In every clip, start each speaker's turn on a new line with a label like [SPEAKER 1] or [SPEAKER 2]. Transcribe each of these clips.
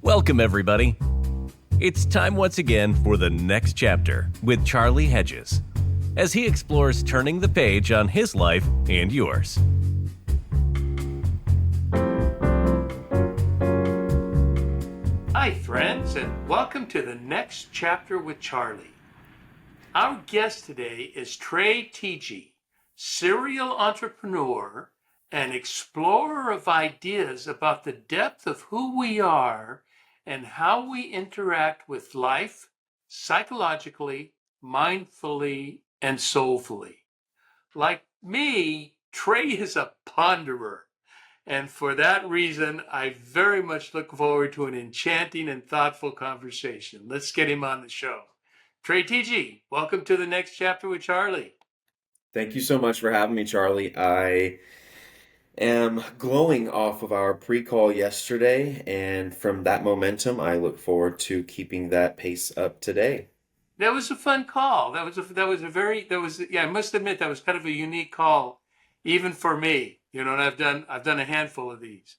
[SPEAKER 1] Welcome, everybody. It's time once again for the next chapter with Charlie Hedges, as he explores turning the page on his life and yours.
[SPEAKER 2] Hi, friends, and welcome to the next chapter with Charlie. Our guest today is Trey Tiji, serial entrepreneur and explorer of ideas about the depth of who we are and how we interact with life psychologically, mindfully, and soulfully. Like me, Trey is a ponderer. And for that reason, I very much look forward to an enchanting and thoughtful conversation. Let's get him on the show. Trey Tiji, welcome to the next chapter with Charlie.
[SPEAKER 3] Thank you so much for having me, Charlie. I am glowing off of our pre-call yesterday, and from that momentum, I look forward to keeping that pace up today.
[SPEAKER 2] That was a fun call. I must admit that was kind of a unique call, even for me. And I've done a handful of these,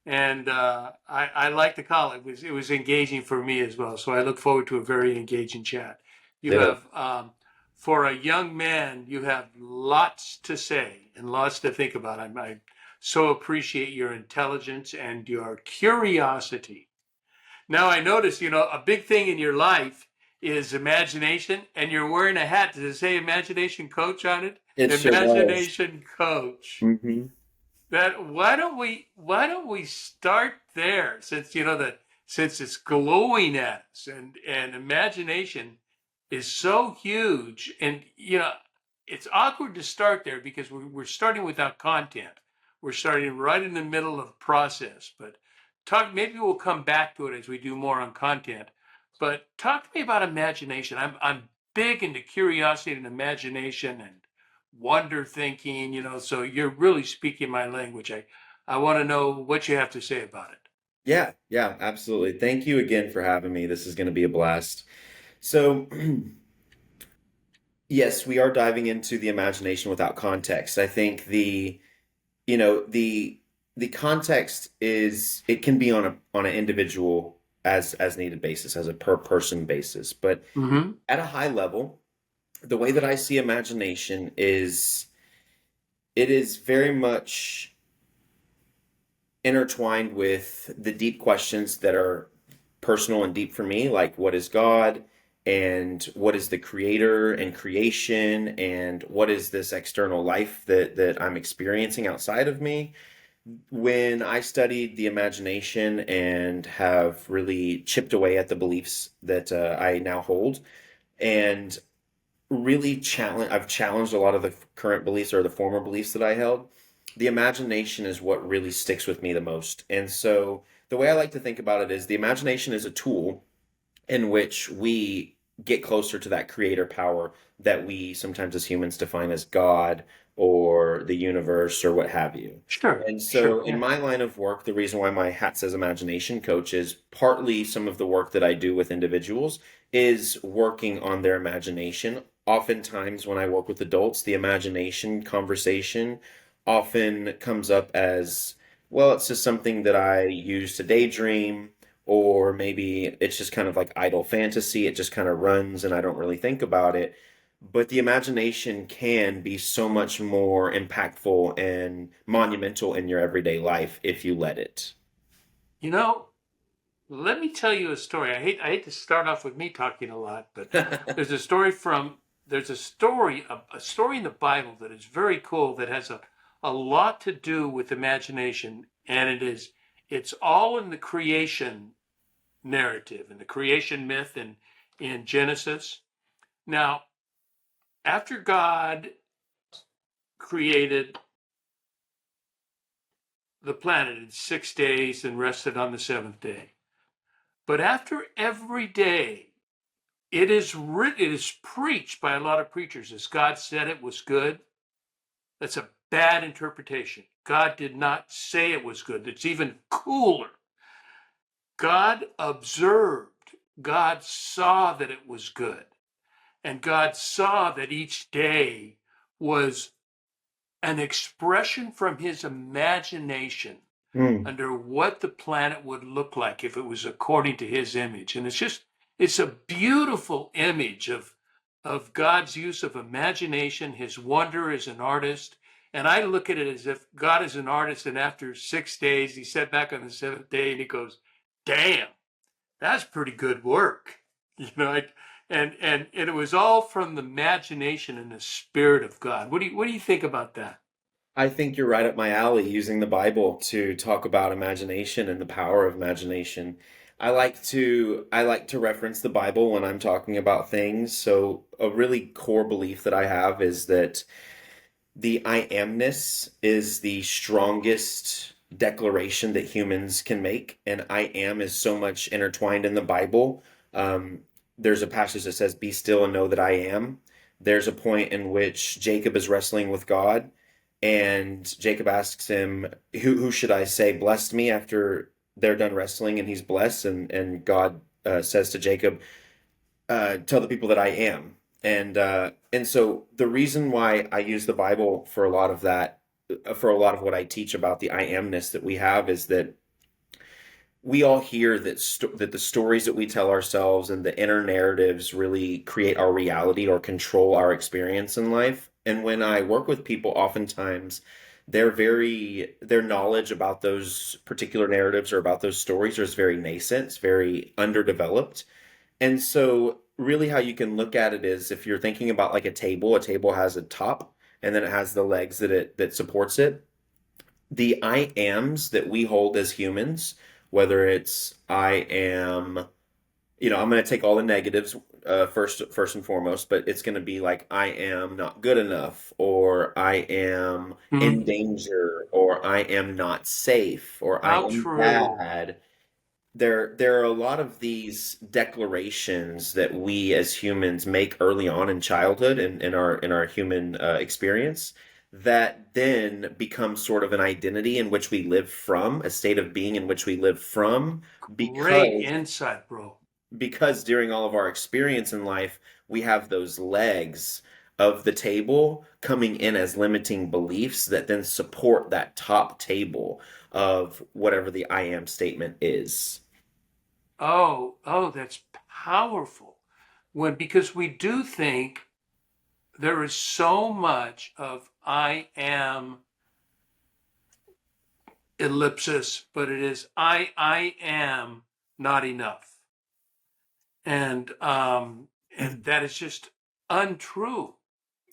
[SPEAKER 2] and I like the call. It was engaging for me as well. So I look forward to a very engaging chat. You
[SPEAKER 3] Ditto.
[SPEAKER 2] have for a young man, you have lots to say and lots to think about. I so appreciate your intelligence and your curiosity. Now I notice, a big thing in your life is imagination, and you're wearing a hat. Does it say imagination coach on it?
[SPEAKER 3] It sure does.
[SPEAKER 2] Imagination coach.
[SPEAKER 3] hmm
[SPEAKER 2] That why don't we start there, since since it's glowing at us, and imagination is so huge, and it's awkward to start there because we're starting without content. We're starting right in the middle of process, but maybe we'll come back to it as we do more on content. But talk to me about imagination. I'm big into curiosity and imagination and wonder thinking, so you're really speaking my language. I want to know what you have to say about it.
[SPEAKER 3] Yeah, absolutely. Thank you again for having me. This is going to be a blast. So, yes, we are diving into the imagination without context. I think you know, the context is it can be on an individual as needed basis, as a per person basis, but
[SPEAKER 2] Mm-hmm.
[SPEAKER 3] at a high level, the way that I see imagination is it is very much intertwined with the deep questions that are personal and deep for me, like what is God and what is the creator and creation and what is this external life that I'm experiencing outside of me. When I studied the imagination and have really chipped away at the beliefs that I now hold, and I've challenged a lot of the current beliefs or the former beliefs that I held. The imagination is what really sticks with me the most. And so the way I like to think about it is the imagination is a tool in which we get closer to that creator power that we sometimes as humans define as God or the universe or what have you.
[SPEAKER 2] Sure,
[SPEAKER 3] And
[SPEAKER 2] sure,
[SPEAKER 3] so in
[SPEAKER 2] yeah.
[SPEAKER 3] my line of work, the reason why my hat says imagination coach is partly some of the work that I do with individuals is working on their imagination. Oftentimes when I work with adults, the imagination conversation often comes up as, well, it's just something that I use to daydream, or maybe it's just kind of like idle fantasy. It just kind of runs and I don't really think about it. But the imagination can be so much more impactful and monumental in your everyday life if you let it.
[SPEAKER 2] You know, Let me tell you a story. I hate to start off with me talking a lot, but there's a story from there's a story in the Bible that is very cool, that has a lot to do with imagination, and it's all in the creation narrative and the creation myth in Genesis. Now, after God created the planet in 6 days and rested on the seventh day, but after every day, it is preached by a lot of preachers as God said it was good. That's a bad interpretation. God did not say it was good. It's even cooler. God observed. God saw that it was good. And God saw that each day was an expression from his imagination
[SPEAKER 3] Mm.
[SPEAKER 2] under what the planet would look like if it was according to his image. And it's a beautiful image of God's use of imagination, his wonder as an artist. And I look at it as if God is an artist, and after 6 days, he sat back on the seventh day and he goes, damn, that's pretty good work. You know, and it was all from the imagination and the spirit of God. What do you think about that?
[SPEAKER 3] I think you're right up my alley using the Bible to talk about imagination and the power of imagination. I like to reference the Bible when I'm talking about things. So a really core belief that I have is that the I amness is the strongest declaration that humans can make, and I am is so much intertwined in the Bible. Um, there's a passage that says, "Be still and know that I am." There's a point in which Jacob is wrestling with God, and Jacob asks him, "Who should I say blessed me?" After they're done wrestling, and he's blessed, and God says to Jacob, tell the people that I am. And so the reason why I use the Bible for a lot of that, for a lot of what I teach about the I amness that we have, is that we all hear that the stories that we tell ourselves and the inner narratives really create our reality or control our experience in life. And when I work with people, oftentimes their knowledge about those particular narratives or about those stories is very nascent, it's very underdeveloped. And so, really, how you can look at it is if you're thinking about like a table has a top and then it has the legs that supports it. The I ams that we hold as humans, whether it's I am, I'm going to take all the negatives first and foremost, but it's going to be like I am not good enough, or I am in
[SPEAKER 2] Hmm.
[SPEAKER 3] danger, or I am not safe, or I
[SPEAKER 2] How
[SPEAKER 3] am
[SPEAKER 2] true.
[SPEAKER 3] bad. There are a lot of these declarations that we as humans make early on in childhood and in our human experience that then become sort of an identity in which we live from, a state of being in which we live from,
[SPEAKER 2] Great
[SPEAKER 3] because
[SPEAKER 2] insight, bro.
[SPEAKER 3] during all of our experience in life, we have those legs of the table coming in as limiting beliefs that then support that top table of whatever the I am statement is.
[SPEAKER 2] Oh, that's powerful. Because we do think there is so much of I am ellipsis, but it is I am not enough. And that is just untrue.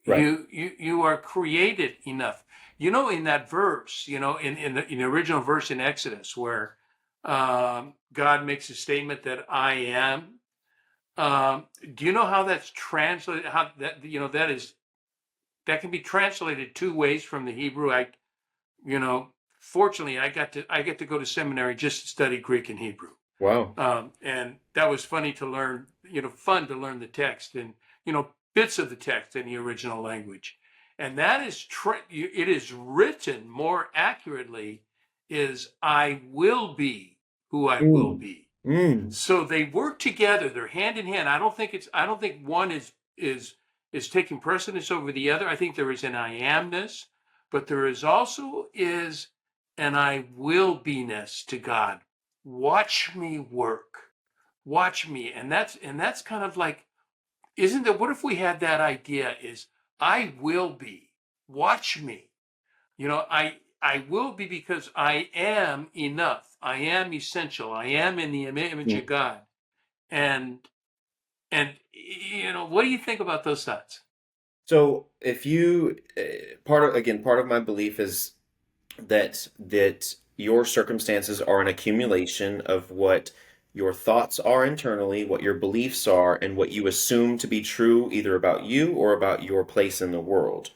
[SPEAKER 3] Right.
[SPEAKER 2] You are created enough. In that verse, in the original verse in Exodus, where God makes a statement that I am. Do you know how that's translated? How that can be translated two ways from the Hebrew. You know, Fortunately, I get to go to seminary just to study Greek and Hebrew.
[SPEAKER 3] Wow.
[SPEAKER 2] And that was fun to learn the text and, bits of the text in the original language. And that it is written more accurately is I will be who I will
[SPEAKER 3] Mm.
[SPEAKER 2] be.
[SPEAKER 3] Mm.
[SPEAKER 2] So they work together. They're hand in hand. I don't think one is taking precedence over the other. I think there is an I amness, but there is also is an I will be-ness to God. Watch me work. Watch me. And that's kind of like, isn't it? What if we had that idea is I will be. Watch me. I will be because I am enough. I am essential. I am in the image of
[SPEAKER 3] Mm.
[SPEAKER 2] God. And what do you think about those thoughts?
[SPEAKER 3] So if you part of my belief is that your circumstances are an accumulation of what your thoughts are internally, what your beliefs are, and what you assume to be true either about you or about your place in the world.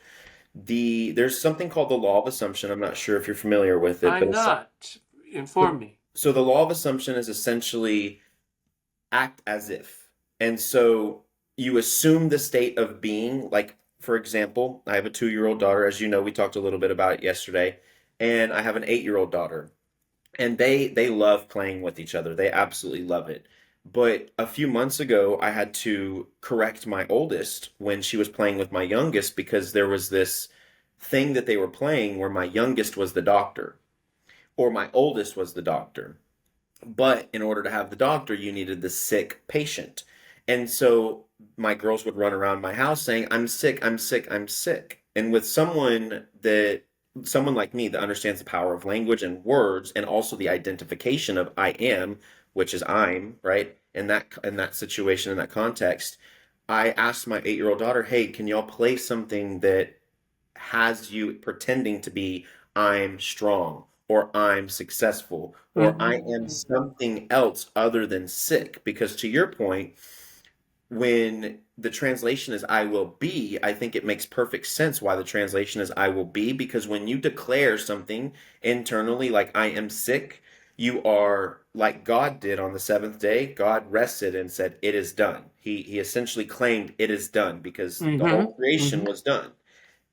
[SPEAKER 3] There's something called the law of assumption. I'm not sure if you're familiar with it, but
[SPEAKER 2] I'm not. Inform me.
[SPEAKER 3] so the law of assumption is essentially act as if. And so you assume the state of being, like, for example, I have a 2-year old daughter. As you know, we talked a little bit about it yesterday. And I have an 8-year old daughter. And they love playing with each other. They absolutely love it. But a few months ago, I had to correct my oldest when she was playing with my youngest because there was this thing that they were playing where my youngest was the doctor. or my oldest was the doctor. But in order to have the doctor, you needed the sick patient. And so my girls would run around my house saying, I'm sick, I'm sick, I'm sick. And with someone like me that understands the power of language and words and also the identification of I am, which is I'm, right? In that situation, in that context, I asked my 8-year-old daughter, hey, can y'all play something that has you pretending to be I'm strong or I'm successful or I am
[SPEAKER 2] Mm-hmm.
[SPEAKER 3] something else other than sick. Because to your point, when the translation is I will be, I think it makes perfect sense why the translation is I will be, because when you declare something internally like I am sick, you are like God did on the seventh day. God rested and said, it is done. He essentially claimed it is done because the whole
[SPEAKER 2] Mm-hmm.
[SPEAKER 3] creation
[SPEAKER 2] Mm-hmm.
[SPEAKER 3] was done.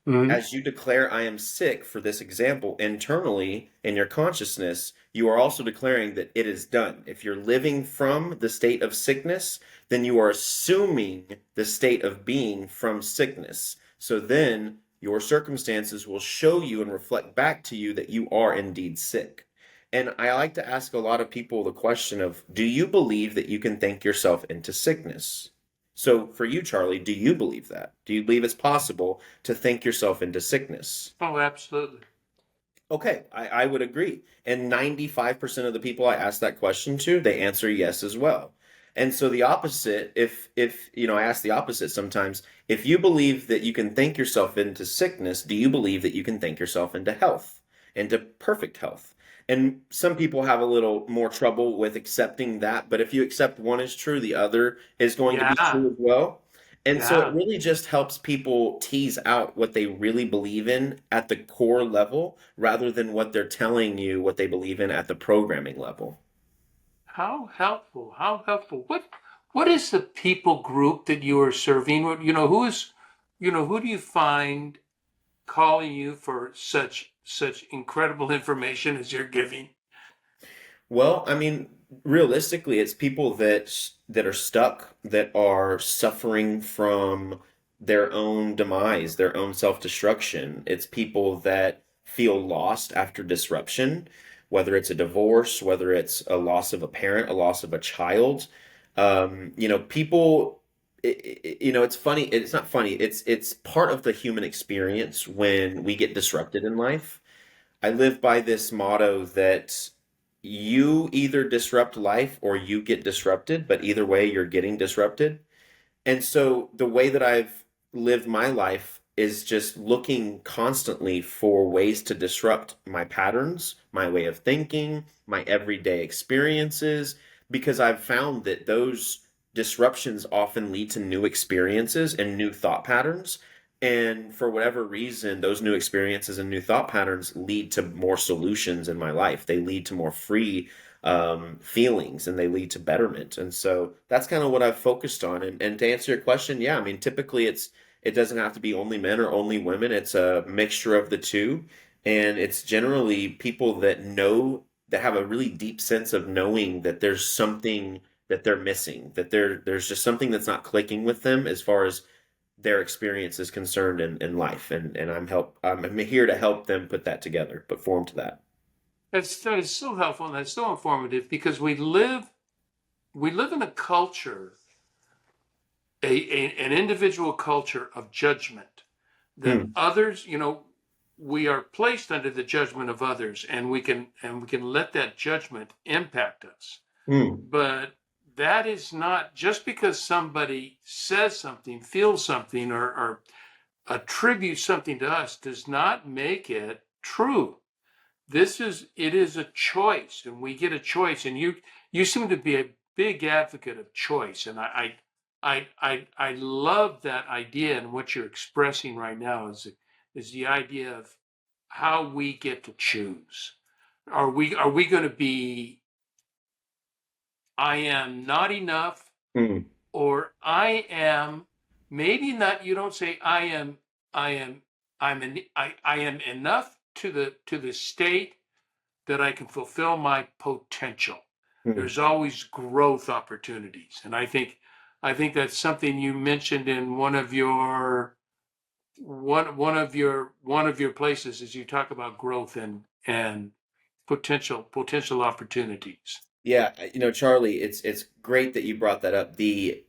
[SPEAKER 2] Mm-hmm.
[SPEAKER 3] As you declare I am sick, for this example, internally in your consciousness, you are also declaring that it is done. If you're living from the state of sickness, then you are assuming the state of being from sickness. So then your circumstances will show you and reflect back to you that you are indeed sick. And I like to ask a lot of people the question of, do you believe that you can think yourself into sickness? So for you, Charlie, do you believe that? Do you believe it's possible to think yourself into sickness?
[SPEAKER 2] Oh, absolutely.
[SPEAKER 3] Okay, I would agree. And 95% of the people I ask that question to, they answer yes as well. And so the opposite, if I ask the opposite sometimes, if you believe that you can think yourself into sickness, do you believe that you can think yourself into health, into perfect health? And some people have a little more trouble with accepting that, but if you accept one is true, the other is going to be
[SPEAKER 2] Yeah.
[SPEAKER 3] true as well. And so it
[SPEAKER 2] Yeah.
[SPEAKER 3] really just helps people tease out what they really believe in at the core level rather than what they're telling you what they believe in at the programming level.
[SPEAKER 2] How helpful. How helpful. What is the people group that you are serving? Who do you find calling you for such incredible information as you're giving?
[SPEAKER 3] Well, I mean, realistically, it's people that are stuck, that are suffering from their own demise, their own self-destruction. It's people that feel lost after disruption, whether it's a divorce, whether it's a loss of a parent, a loss of a child. People. It's funny. It's not funny. It's part of the human experience when we get disrupted in life. I live by this motto that you either disrupt life or you get disrupted, but either way, you're getting disrupted. And so the way that I've lived my life is just looking constantly for ways to disrupt my patterns, my way of thinking, my everyday experiences, because I've found that those disruptions often lead to new experiences and new thought patterns. And for whatever reason, those new experiences and new thought patterns lead to more solutions in my life. They lead to more free feelings and they lead to betterment. And so that's kind of what I've focused on. And to answer your question, yeah, I mean, typically it doesn't have to be only men or only women. It's a mixture of the two. And it's generally people that know, that have a really deep sense of knowing that there's something that they're missing, that there's just something that's not clicking with them as far as their experience is concerned in life. And I'm here to help them put that together, put form to that.
[SPEAKER 2] That is so helpful and that's so informative because we live in a culture, an individual culture of judgment that
[SPEAKER 3] Hmm.
[SPEAKER 2] others, we are placed under the judgment of others and we can let that judgment impact us.
[SPEAKER 3] Hmm.
[SPEAKER 2] But that is not just because somebody says something, feels something, or attributes something to us does not make it true. It is a choice, and we get a choice. And you seem to be a big advocate of choice, and I love that idea. And what you're expressing right now is the idea of how we get to choose. Are we going to be I am not enough,
[SPEAKER 3] Hmm.
[SPEAKER 2] or I am maybe not? You don't say I am I am enough to the state that I can fulfill my potential.
[SPEAKER 3] Hmm.
[SPEAKER 2] There's always growth opportunities. And I think that's something you mentioned in one of your places as you talk about growth and potential opportunities.
[SPEAKER 3] Yeah, Charlie, it's great that you brought that up. The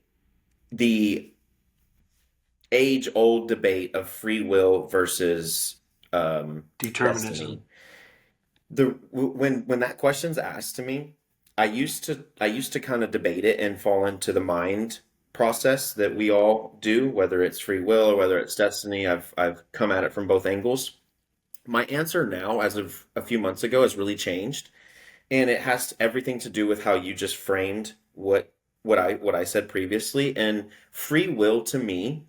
[SPEAKER 3] age-old debate of free will versus
[SPEAKER 2] Determinism.
[SPEAKER 3] destiny. When that question's asked to me, I used to kind of debate it and fall into the mind process that we all do, whether it's free will or whether it's destiny. I've come at it from both angles. My answer now, as of a few months ago, has really changed, and it has everything to do with how you just framed what I said previously. And free will to me,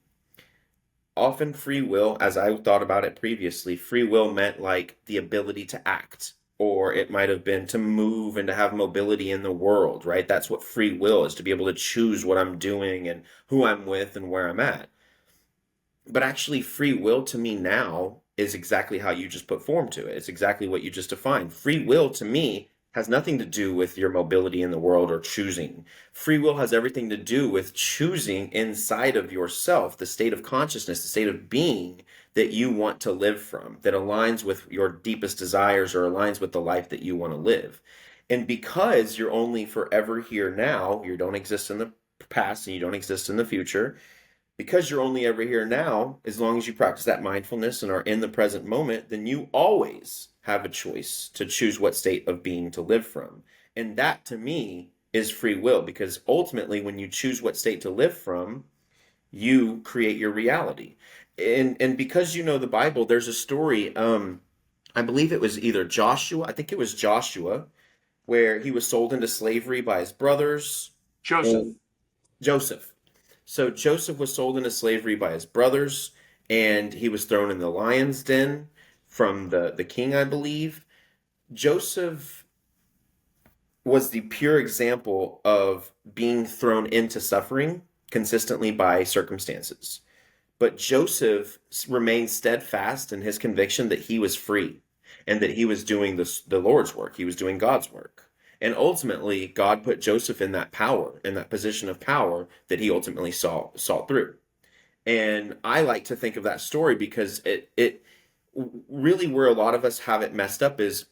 [SPEAKER 3] often free will, as I thought about it previously, free will meant like the ability to act, or it might have been to move and to have mobility in the world, right? That's what free will is, to be able to choose what I'm doing and who I'm with and where I'm at. But actually, free will to me now is exactly how you just put form to it. It's exactly what you just defined. Free will to me has nothing to do with your mobility in the world or choosing. Free will has everything to do with choosing inside of yourself the state of consciousness, the state of being that you want to live from, that aligns with your deepest desires or aligns with the life that you want to live. And because you're only forever here now, you don't exist in the past and you don't exist in the future, because you're only ever here now, as long as you practice that mindfulness and are in the present moment, then you always have a choice to choose what state of being to live from. And that to me is free will, because ultimately, when you choose what state to live from, you create your reality. And because you know the Bible, there's a story. I believe it was either Joshua, I think it was Joshua, where he was sold into slavery by his brothers.
[SPEAKER 2] Joseph.
[SPEAKER 3] And Joseph. So Joseph was sold into slavery by his brothers, and he was thrown in the lion's den from the king, I believe. Joseph was the pure example of being thrown into suffering consistently by circumstances. But Joseph remained steadfast in his conviction that he was free and that he was doing the Lord's work. He was doing God's work. And ultimately, God put Joseph in that power, in that position of power that he ultimately saw through. And I like to think of that story because it really, where a lot of us have it messed up is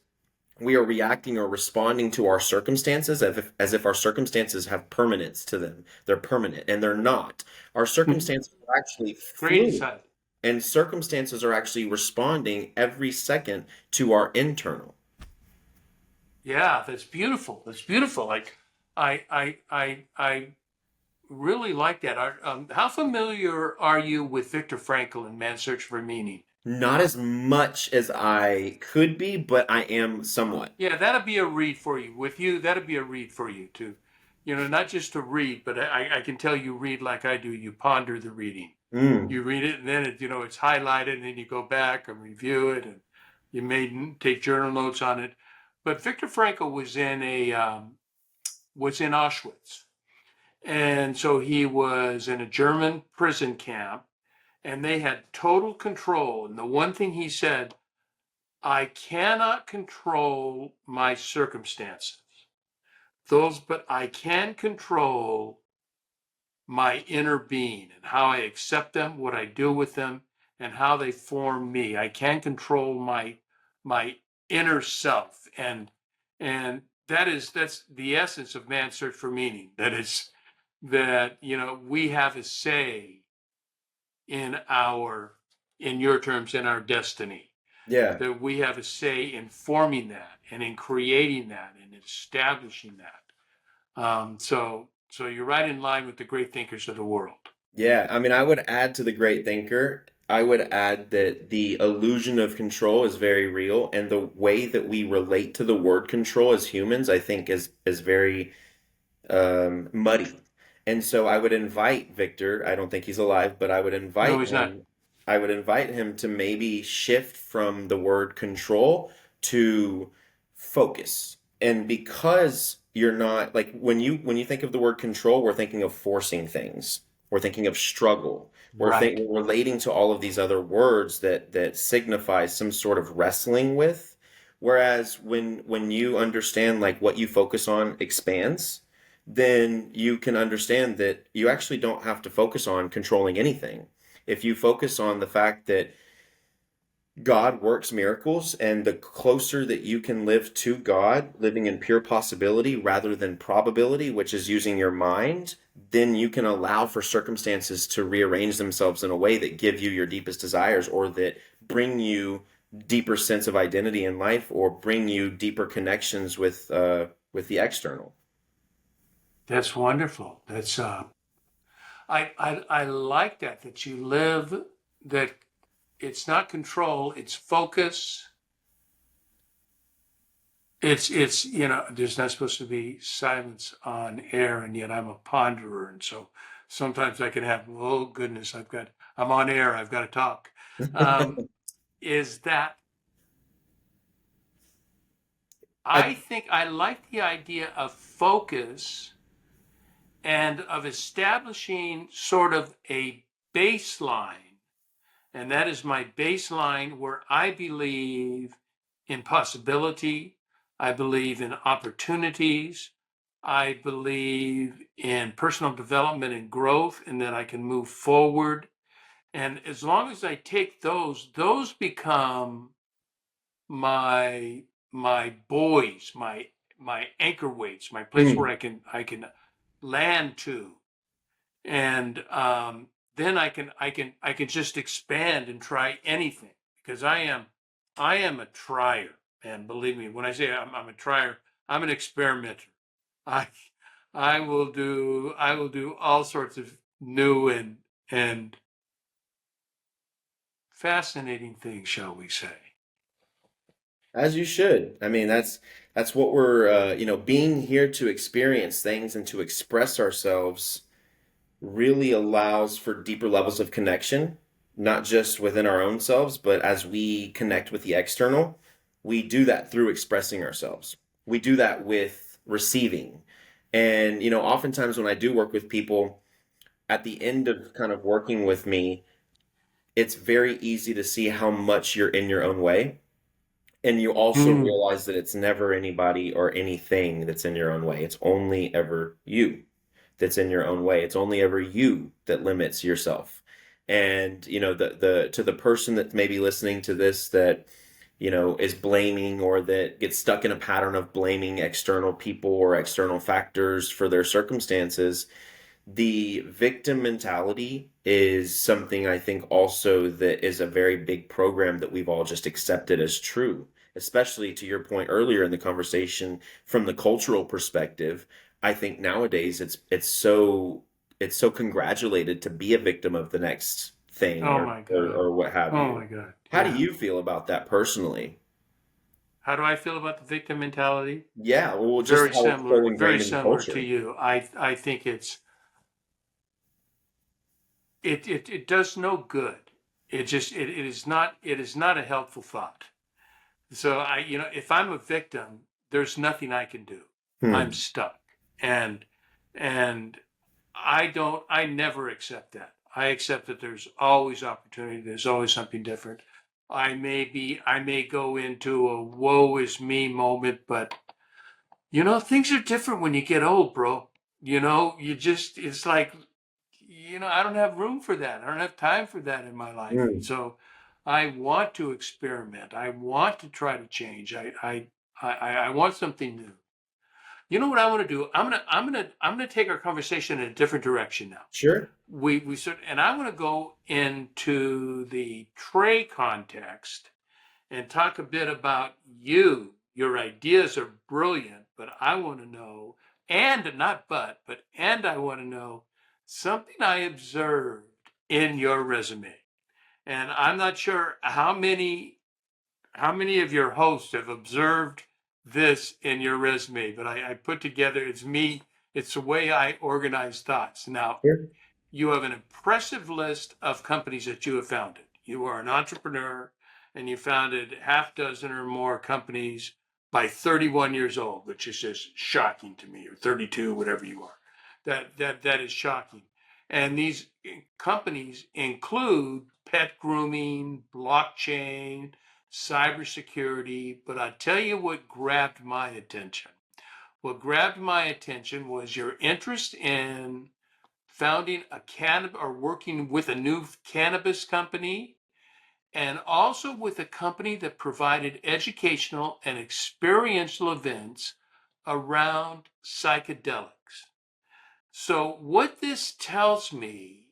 [SPEAKER 3] we are reacting or responding to our circumstances as if our circumstances have permanence to them. They're permanent, and they're not. Our circumstances are actually
[SPEAKER 2] Great
[SPEAKER 3] fluid,
[SPEAKER 2] insight.
[SPEAKER 3] and circumstances are actually responding every second to our internal.
[SPEAKER 2] Yeah, that's beautiful. That's beautiful. Like, I really like that. How familiar are you with Viktor Frankl and Man's Search for Meaning?
[SPEAKER 3] Not as much as I could be, but I am somewhat.
[SPEAKER 2] Yeah, that'd be a read for you. With you, that'd be a read for you too. Not just to read, but I can tell you read like I do. You ponder the reading.
[SPEAKER 3] Mm,
[SPEAKER 2] You read it, and then it's highlighted, and then you go back and review it, and you may take journal notes on it. But Viktor Frankl was in Auschwitz, and so he was in a German prison camp, and they had total control. And the one thing he said, I cannot control my circumstances, but I can control my inner being and how I accept them, what I do with them, and how they form me. I can control my inner self, and that's the essence of man's search for meaning. That we have a say in in your terms, in our destiny.
[SPEAKER 3] yeah.
[SPEAKER 2] That we have a say in forming that and in creating that and establishing that. So you're right in line with the great thinkers of the world.
[SPEAKER 3] Yeah, I mean, I would add to the great thinker, I would add that the illusion of control is very real, and the way that we relate to the word control as humans, I think, is very muddy. And so I would invite Victor, I don't think he's alive, but
[SPEAKER 2] No, he's not.
[SPEAKER 3] I would invite him to maybe shift from the word control to focus. And because you're not like when you think of the word control, we're thinking of forcing things. We're thinking of struggle.
[SPEAKER 2] Right.
[SPEAKER 3] We're relating to all of these other words that signify some sort of wrestling with. Whereas when you understand like what you focus on expands, then you can understand that you actually don't have to focus on controlling anything. If you focus on the fact that God works miracles, and the closer that you can live to God, living in pure possibility rather than probability, which is using your mind, then you can allow for circumstances to rearrange themselves in a way that give you your deepest desires, or that bring you deeper sense of identity in life, or bring you deeper connections with the external.
[SPEAKER 2] That's wonderful. That's I like that you live, that it's not control, it's focus. It's there's not supposed to be silence on air, and yet I'm a ponderer, and so sometimes I can have, oh goodness, I'm on air, I've got to talk. Um, is that I
[SPEAKER 3] I,
[SPEAKER 2] think I like the idea of focus and of establishing sort of a baseline. And that is my baseline where I believe in possibility. I believe in opportunities. I believe in personal development and growth, and that I can move forward. And as long as I take those become my my buoys, my anchor weights, my place where
[SPEAKER 3] Hmm.
[SPEAKER 2] I can land to, and then I can just expand and try anything, because I am a trier, and believe me when I say I'm a trier, I'm an experimenter. I I will do all sorts of new and fascinating things, shall we say.
[SPEAKER 3] As you should. I mean, that's what we're being here to experience things and to express ourselves really allows for deeper levels of connection, not just within our own selves, but as we connect with the external. We do that through expressing ourselves. We do that with receiving. And, oftentimes when I do work with people, at the end of kind of working with me, it's very easy to see how much you're in your own way. And you also
[SPEAKER 2] Mm.
[SPEAKER 3] realize that it's never anybody or anything that's in your own way. It's only ever you that's in your own way. It's only ever you that limits yourself. And the to the person that may be listening to this that is blaming, or that gets stuck in a pattern of blaming external people or external factors for their circumstances, the victim mentality is something I think also that is a very big program that we've all just accepted as true, especially to your point earlier in the conversation from the cultural perspective. I think nowadays it's so congratulated to be a victim of the next thing,
[SPEAKER 2] Oh
[SPEAKER 3] or
[SPEAKER 2] my
[SPEAKER 3] or,
[SPEAKER 2] God.
[SPEAKER 3] or what have
[SPEAKER 2] Oh
[SPEAKER 3] you.
[SPEAKER 2] my God.
[SPEAKER 3] How do
[SPEAKER 2] Yeah.
[SPEAKER 3] you feel about that personally?
[SPEAKER 2] How do I feel about the victim mentality?
[SPEAKER 3] Yeah, well, just how it's so
[SPEAKER 2] Very
[SPEAKER 3] ingrained in the
[SPEAKER 2] similar to
[SPEAKER 3] culture.
[SPEAKER 2] you. I think it does no good. It is not a helpful thought. So if I'm a victim, there's nothing I can do. I'm
[SPEAKER 3] Hmm.
[SPEAKER 2] stuck. And I never accept that. I accept that there's always opportunity, there's always something different. I may go into a woe is me moment, but things are different when you get old, bro. It's like, I don't have room for that. I don't have time for that in my life. And
[SPEAKER 3] Hmm.
[SPEAKER 2] so I want to experiment. I want to try to change. I want something new. You know what I want to do? I'm gonna take our conversation in a different direction now.
[SPEAKER 3] Sure.
[SPEAKER 2] And I want to go into the Trey context and talk a bit about you. Your ideas are brilliant, but I want to know, and not and I want to know something I observed in your resume. And I'm not sure how many of your hosts have observed this in your resume, but I put together, it's the way I organize thoughts. Now,
[SPEAKER 3] Sure.
[SPEAKER 2] you have an impressive list of companies that you have founded. You are an entrepreneur, and you founded half dozen or more companies by 31 years old, which is just shocking to me, or 32, whatever you are. That is shocking. And these companies include pet grooming, blockchain, cybersecurity. But I tell you what grabbed my attention. What grabbed my attention was your interest in founding a cannabis, or working with a new cannabis company, and also with a company that provided educational and experiential events around psychedelics. So what this tells me,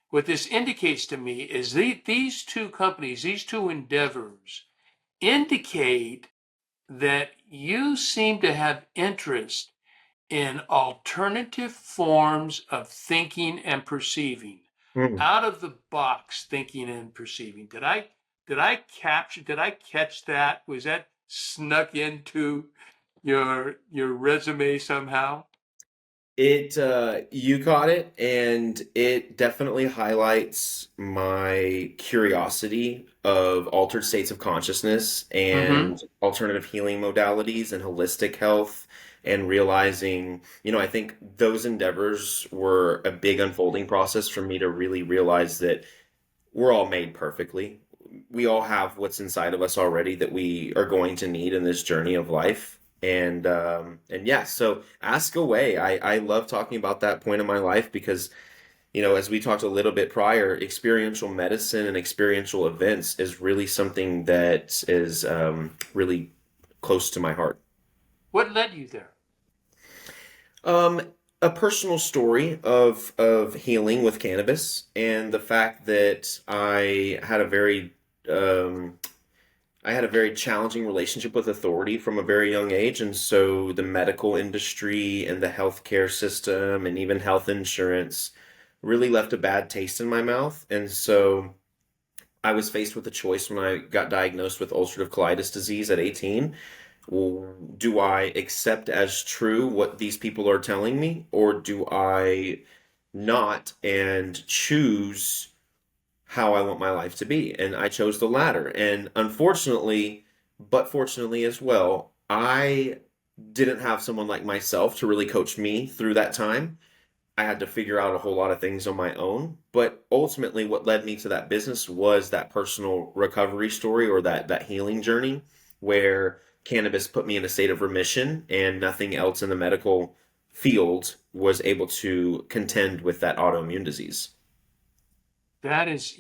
[SPEAKER 2] what this indicates to me is these two companies, these two endeavors indicate that you seem to have interest in alternative forms of thinking and perceiving,
[SPEAKER 3] Mm.
[SPEAKER 2] out of the box thinking and perceiving. Did I catch that? Was that snuck into your resume somehow?
[SPEAKER 3] You caught it, and it definitely highlights my curiosity of altered states of consciousness
[SPEAKER 2] Mm-hmm.
[SPEAKER 3] and alternative healing modalities and holistic health, and realizing, I think those endeavors were a big unfolding process for me to really realize that we're all made perfectly. We all have what's inside of us already that we are going to need in this journey of life. And yeah, so ask away. I love talking about that point in my life because, as we talked a little bit prior, experiential medicine and experiential events is really something that is really close to my heart.
[SPEAKER 2] What led you there?
[SPEAKER 3] Um, a personal story of healing with cannabis, and the fact that um, I had a very challenging relationship with authority from a very young age, and so the medical industry and the healthcare system and even health insurance really left a bad taste in my mouth. And so I was faced with a choice when I got diagnosed with ulcerative colitis disease at 18. Well, do I accept as true what these people are telling me, or do I not and choose how I want my life to be? And I chose the latter. And unfortunately, but fortunately as well, I didn't have someone like myself to really coach me through that time. I had to figure out a whole lot of things on my own. But ultimately, what led me to that business was that personal recovery story, or that healing journey, where cannabis put me in a state of remission and nothing else in the medical field was able to contend with that autoimmune disease.
[SPEAKER 2] That is,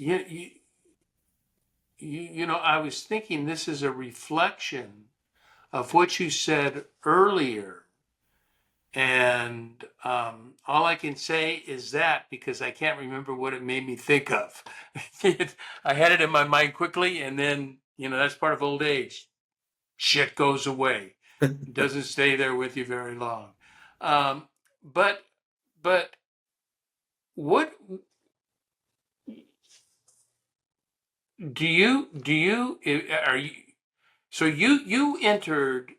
[SPEAKER 2] I was thinking this is a reflection of what you said earlier. And all I can say is that because I can't remember what it made me think of. I had it in my mind quickly, and then, that's part of old age. Shit goes away. It doesn't stay there with you very long. Um, but, but what are you, so you entered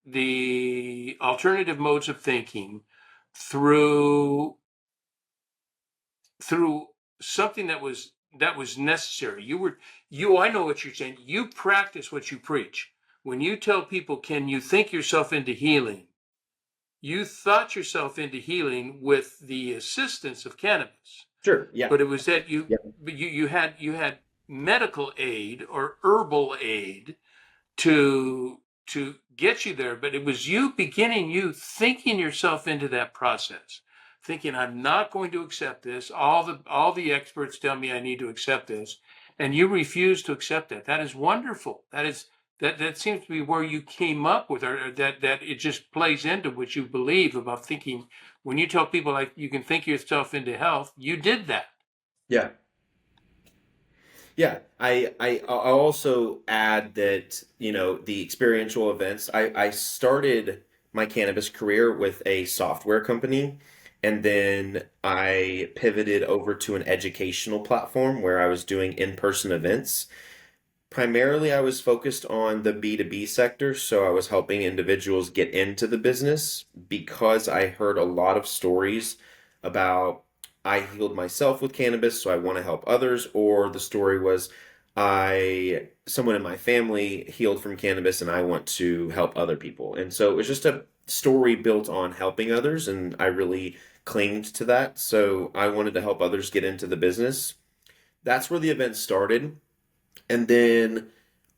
[SPEAKER 2] the alternative modes of thinking through through something that was necessary. I know what you're saying. You practice what you preach. When you tell people, can you think yourself into healing? You thought yourself into healing with the assistance of cannabis.
[SPEAKER 3] Sure. Yeah.
[SPEAKER 2] But it was that you
[SPEAKER 3] Yeah.
[SPEAKER 2] you, you had medical aid or herbal aid to get you there, but it was you thinking yourself into that process, thinking I'm not going to accept this. All the experts tell me I need to accept this, and you refuse to accept that. That is wonderful. That seems to be where you came up with, or that it just plays into what you believe about thinking. When you tell people like you can think yourself into health, you did that.
[SPEAKER 3] Yeah. Yeah, I'll also add that, the experiential events, I started my cannabis career with a software company, and then I pivoted over to an educational platform where I was doing in-person events. Primarily, I was focused on the B2B sector, so I was helping individuals get into the business because I heard a lot of stories about I healed myself with cannabis, so I want to help others, or the story was someone in my family healed from cannabis and I want to help other people. And so it was just a story built on helping others, and I really clinged to that. So I wanted to help others get into the business. That's where the event started. And then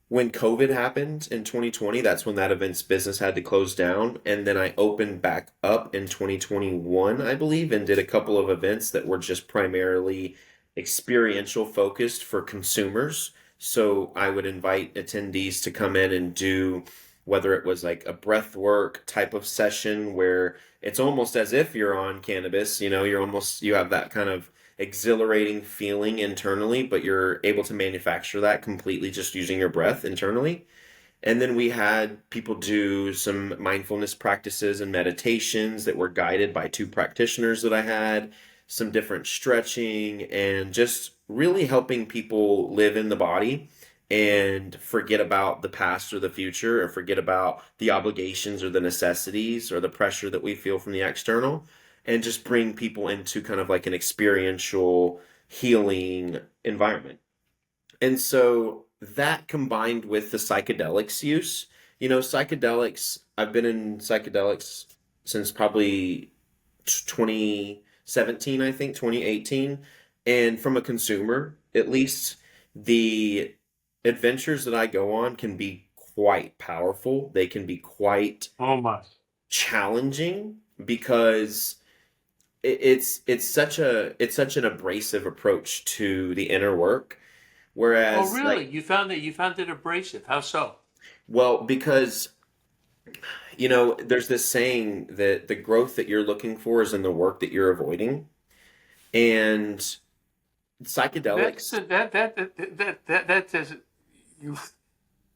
[SPEAKER 3] when COVID happened in 2020, that's when that event's business had to close down. And then I opened back up in 2021, I believe, and did a couple of events that were just primarily experiential focused for consumers. So I would invite attendees to come in and do whether it was like a breath work type of session where it's almost as if you're on cannabis, you have that kind of exhilarating feeling internally, but you're able to manufacture that completely just using your breath internally. And then we had people do some mindfulness practices and meditations that were guided by two practitioners that I had, some different stretching, and just really helping people live in the body and forget about the past or the future, or forget about the obligations or the necessities or the pressure that we feel from the external, and just bring people into kind of like an experiential healing environment. And so that combined with the psychedelics use, psychedelics, I've been in psychedelics since probably 2017, I think, 2018. And from a consumer, at least, the adventures that I go on can be quite powerful. They can be quite
[SPEAKER 2] Oh my.
[SPEAKER 3] challenging because it's such an abrasive approach to the inner work.
[SPEAKER 2] Oh,
[SPEAKER 3] Whereas,
[SPEAKER 2] really?
[SPEAKER 3] like,
[SPEAKER 2] You found it abrasive. How so?
[SPEAKER 3] well, because, there's this saying that the growth that you're looking for is in the work that you're avoiding. And
[SPEAKER 2] That's
[SPEAKER 3] psychedelics
[SPEAKER 2] that is you.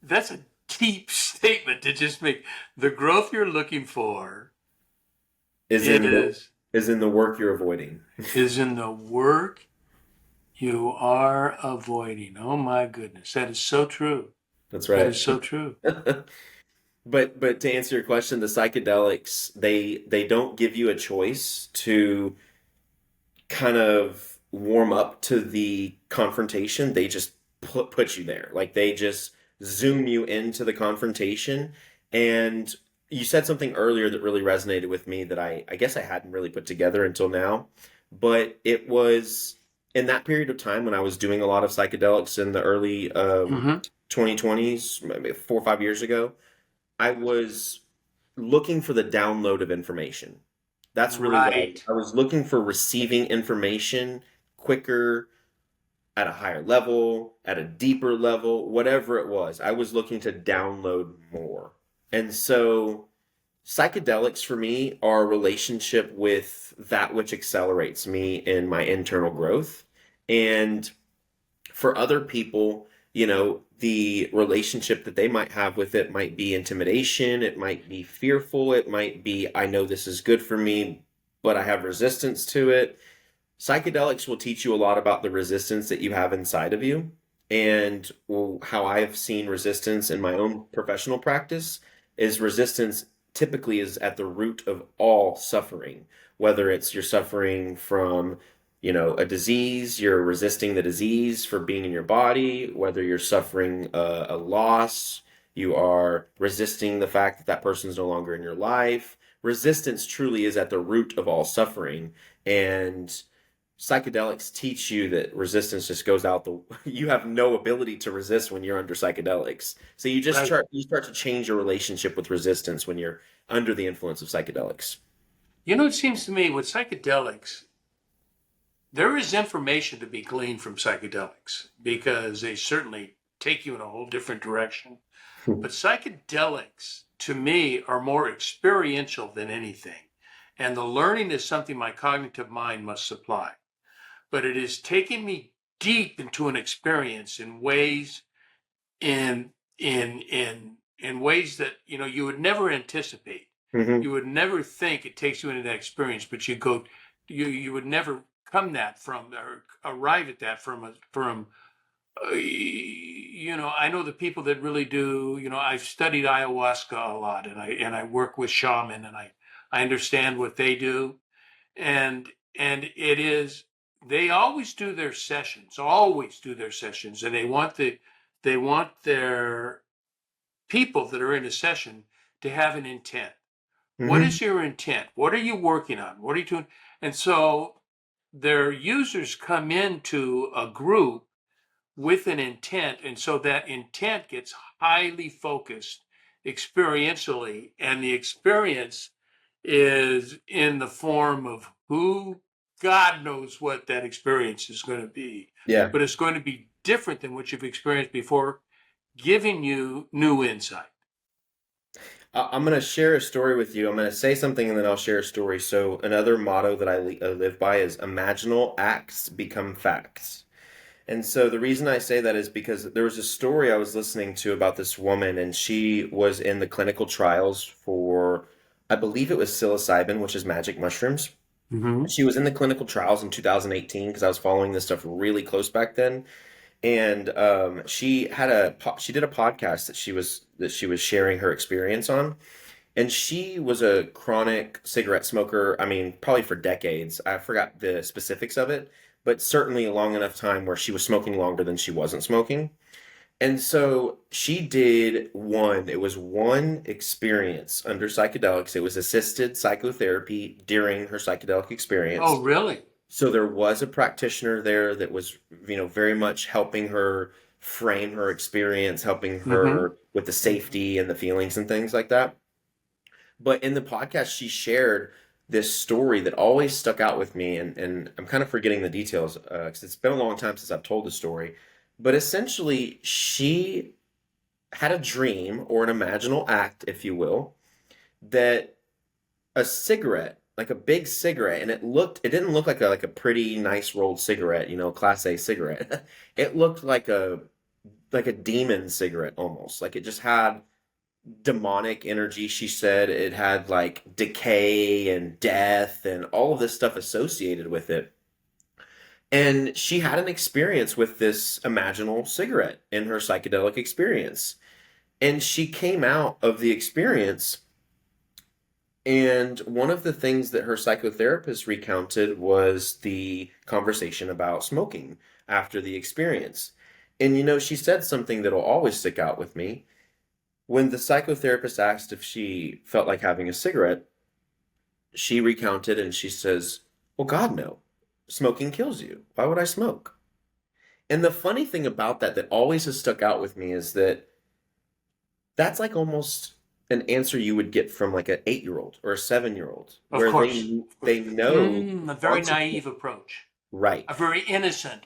[SPEAKER 2] That's a deep statement to just make. The growth you're looking for
[SPEAKER 3] is in the
[SPEAKER 2] is
[SPEAKER 3] is in the work you're avoiding.
[SPEAKER 2] is in the work you are avoiding. Oh my goodness, that is so true.
[SPEAKER 3] That's
[SPEAKER 2] That
[SPEAKER 3] right.
[SPEAKER 2] is so true.
[SPEAKER 3] But to answer your question, the psychedelics, they don't give you a choice to kind of warm up to the confrontation. They just put you there. Like they just zoom you into the confrontation. And you said something earlier that really resonated with me that I guess I hadn't really put together until now. But it was in that period of time when I was doing a lot of psychedelics in the early
[SPEAKER 2] Hmm.
[SPEAKER 3] 2020s, maybe 4 or 5 years ago. I was looking for the download of information. That's really what
[SPEAKER 2] Right.
[SPEAKER 3] I was looking for, receiving information quicker, at a higher level, at a deeper level, whatever it was. I was looking to download more. And so psychedelics for me are a relationship with that which accelerates me in my internal growth. And for other people, the relationship that they might have with it might be intimidation, it might be fearful, it might be, I know this is good for me, but I have resistance to it. Psychedelics will teach you a lot about the resistance that you have inside of you. And well, how I've seen resistance in my own professional practice is resistance typically is at the root of all suffering, whether it's you're suffering from, a disease, you're resisting the disease for being in your body, whether you're suffering a loss, you are resisting the fact that that person's no longer in your life. Resistance truly is at the root of all suffering. And psychedelics teach you that resistance just goes out the you have no ability to resist when you're under psychedelics. So
[SPEAKER 2] Right.
[SPEAKER 3] you start to change your relationship with resistance when you're under the influence of psychedelics.
[SPEAKER 2] It seems to me with psychedelics, there is information to be gleaned from psychedelics because they certainly take you in a whole different direction. But psychedelics, to me, are more experiential than anything. And the learning is something my cognitive mind must supply. But it is taking me deep into an experience in in ways that you would never anticipate.
[SPEAKER 3] Hmm.
[SPEAKER 2] You would never think it takes you into that experience, but you would never come that from or arrive at that from I know the people that really do. I've studied ayahuasca a lot, and I work with shaman, and I understand what they do, and it is they always do their sessions, and they want their people that are in a session to have an intent. What
[SPEAKER 3] Hmm.
[SPEAKER 2] is your intent? What are you working on? What are you doing? And so their users come into a group with an intent, and so that intent gets highly focused experientially, and the experience is in the form of who God knows what that experience is going to be,
[SPEAKER 3] Yeah.
[SPEAKER 2] but it's going to be different than what you've experienced before, giving you new insight.
[SPEAKER 3] I'm going to share a story with you. I'm going to say something and then I'll share a story. So, another motto that I live by is imaginal acts become facts. And so, the reason I say that is because there was a story I was listening to about this woman, and she was in the clinical trials for, I believe it was psilocybin, which is magic mushrooms.
[SPEAKER 2] Mm-hmm.
[SPEAKER 3] She was in the clinical trials in 2018 because I was following this stuff really close back then. And she did a podcast that she was sharing her experience on, and she was a chronic cigarette smoker. I mean, probably for decades. I forgot the specifics of it, but certainly a long enough time where she was smoking longer than she wasn't smoking. And so she did it was one experience under psychedelics. It was assisted psychotherapy during her psychedelic
[SPEAKER 2] Oh,
[SPEAKER 3] experience.
[SPEAKER 2] really?
[SPEAKER 3] So there was a practitioner there that was, very much helping her frame her experience, helping
[SPEAKER 2] Mm-hmm.
[SPEAKER 3] her with the safety and the feelings and things like that. But in the podcast, she shared this story that always stuck out with me, and I'm kind of forgetting the details because it's been a long time since I've told the story. But essentially, she had a dream or an imaginal act, if you will, that a cigarette, like a big cigarette, and it didn't look like a pretty nice rolled cigarette, class A cigarette. It looked like a demon cigarette almost. Like it just had demonic energy. She said it had like decay and death and all of this stuff associated with it. And she had an experience with this imaginal cigarette in her psychedelic experience. And she came out of the experience, and one of the things that her psychotherapist recounted was the conversation about smoking after the experience. And she said something that'll always stick out with me. When the psychotherapist asked if she felt like having a cigarette, she recounted and she says, "Well, God, no. Smoking kills you. Why would I smoke?" And the funny thing about that always has stuck out with me is that that's like almost an answer you would get from like an 8-year-old or a 7-year-old,
[SPEAKER 2] Of
[SPEAKER 3] where
[SPEAKER 2] course.
[SPEAKER 3] they know
[SPEAKER 2] A very
[SPEAKER 3] once
[SPEAKER 2] naive approach.
[SPEAKER 3] right,
[SPEAKER 2] A very innocent,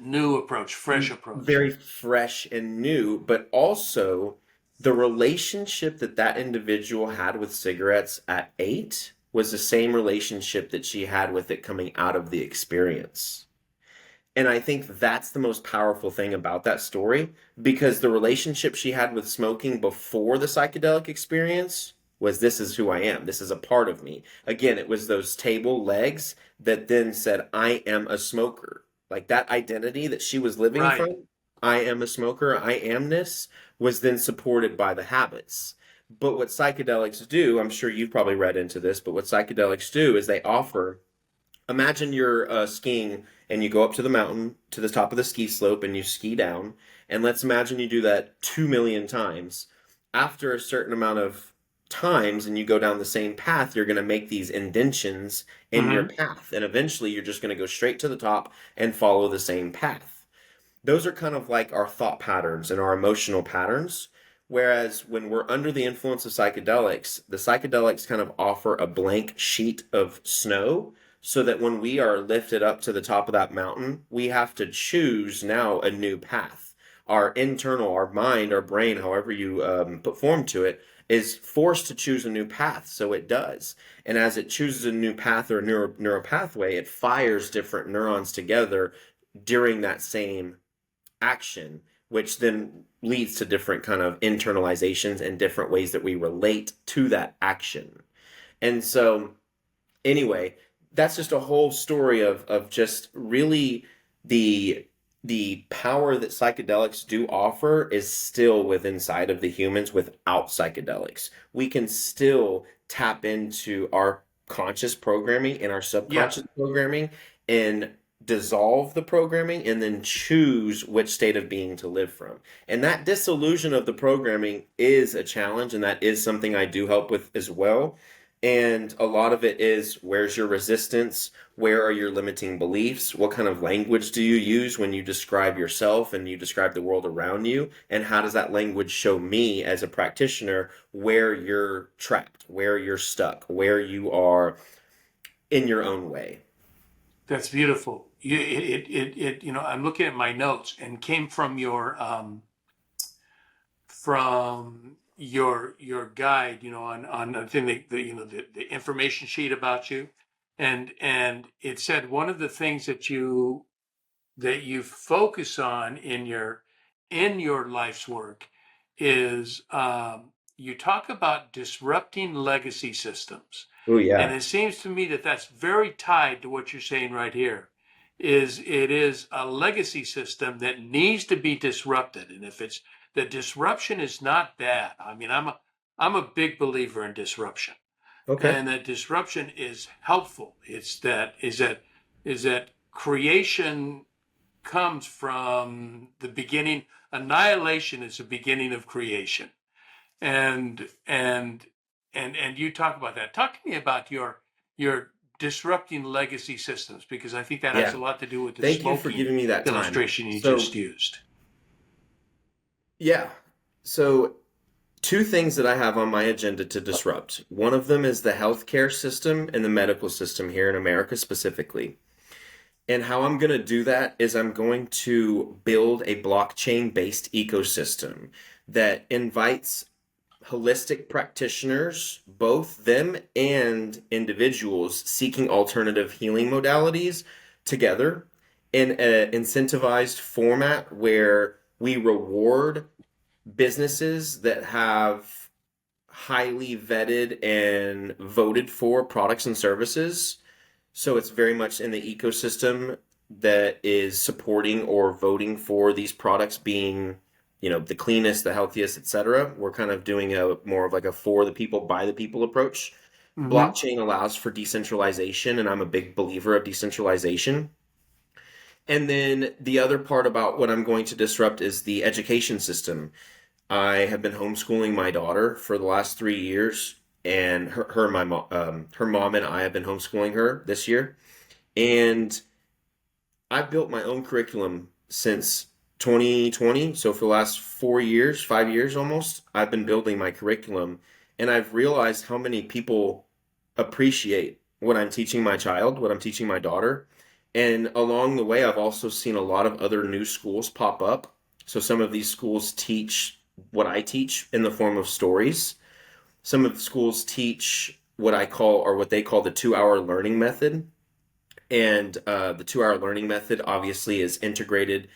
[SPEAKER 2] new approach, fresh approach.
[SPEAKER 3] very fresh and new, but also the relationship that individual had with cigarettes at 8 was the same relationship that she had with it coming out of the experience. And I think that's the most powerful thing about that story, because the relationship she had with smoking before the psychedelic experience was, this is who I am. This is a part of me. Again, it was those table legs that then said, I am a smoker. Like that identity that she was living
[SPEAKER 2] Right.
[SPEAKER 3] from, I am a smoker, I amness, was then supported by the habits. But what psychedelics do, I'm sure you've probably read into this, but what psychedelics do is they offer, imagine you're skiing and you go up to the mountain to the top of the ski slope and you ski down, and let's imagine you do that 2 million times. After a certain amount of times and you go down the same path, you're going to make these indentions in your
[SPEAKER 2] Mm-hmm.
[SPEAKER 3] path, and eventually you're just going to go straight to the top and follow the same path. Those are kind of like our thought patterns and our emotional patterns. Whereas when we're under the influence of psychedelics, the psychedelics kind of offer a blank sheet of snow, so that when we are lifted up to the top of that mountain, we have to choose now a new path. Our mind, our brain, however you put form to it, is forced to choose a new path. So it does. And as it chooses a new path or a neural pathway, it fires different neurons together during that same action, which then leads to different kind of internalizations and different ways that we relate to that action. And so, anyway, that's just a whole story of just really the the power that psychedelics do offer is still within inside of the humans without psychedelics. We can still tap into our conscious programming and our
[SPEAKER 2] Yeah.
[SPEAKER 3] subconscious programming and dissolve the programming and then choose which state of being to live from. And that disillusion of the programming is a challenge, and that is something I do help with as well. And a lot of it is, where's your resistance? Where are your limiting beliefs? What kind of language do you use when you describe yourself and you describe the world around you? And how does that language show me as a practitioner where you're trapped, where you're stuck, where you are in your own way?
[SPEAKER 2] That's beautiful. I'm looking at my notes and came from your guide, on the thing that the information sheet about you, and it said one of the things that you focus on in your life's work is you talk about disrupting legacy systems.
[SPEAKER 3] Oh
[SPEAKER 2] And
[SPEAKER 3] yeah.
[SPEAKER 2] it seems to me that that's very tied to what you're saying right here. It is a legacy system that needs to be disrupted. And if it's the disruption is not bad. I mean, I'm a big believer in disruption,
[SPEAKER 3] Okay.
[SPEAKER 2] and that disruption is helpful. Is that creation comes from the beginning. Annihilation is the beginning of creation, and and and you talk about that. Talk to me about your disrupting legacy systems, because I think that has
[SPEAKER 3] Yeah.
[SPEAKER 2] a lot to do with the
[SPEAKER 3] Thank you for
[SPEAKER 2] smoking
[SPEAKER 3] giving me that time.
[SPEAKER 2] illustration you just
[SPEAKER 3] So,
[SPEAKER 2] used.
[SPEAKER 3] yeah. So, two things that I have on my agenda to disrupt. One of them is the healthcare system and the medical system here in America specifically. And how I'm going to do that is I'm going to build a blockchain based ecosystem that invites holistic practitioners, both them and individuals seeking alternative healing modalities together in an incentivized format where we reward businesses that have highly vetted and voted for products and services. So it's very much in the ecosystem that is supporting or voting for these products being, the cleanest, the healthiest, etc. We're kind of doing a more of like a for the people, by the people approach.
[SPEAKER 2] Mm-hmm.
[SPEAKER 3] Blockchain allows for decentralization, and I'm a big believer of decentralization. And then the other part about what I'm going to disrupt is the education system. I have been homeschooling my daughter for the last 3 years, and her mom and I have been homeschooling her this year. And I've built my own curriculum since 2020. So for the last 4 years, 5 years almost, I've been building my curriculum, and I've realized how many people appreciate what I'm teaching my child, what I'm teaching my daughter. And along the way, I've also seen a lot of other new schools pop up. So some of these schools teach what I teach in the form of stories. Some of the schools teach what I call, or what they call, the 2 hour learning method. And the 2 hour learning method obviously is integrated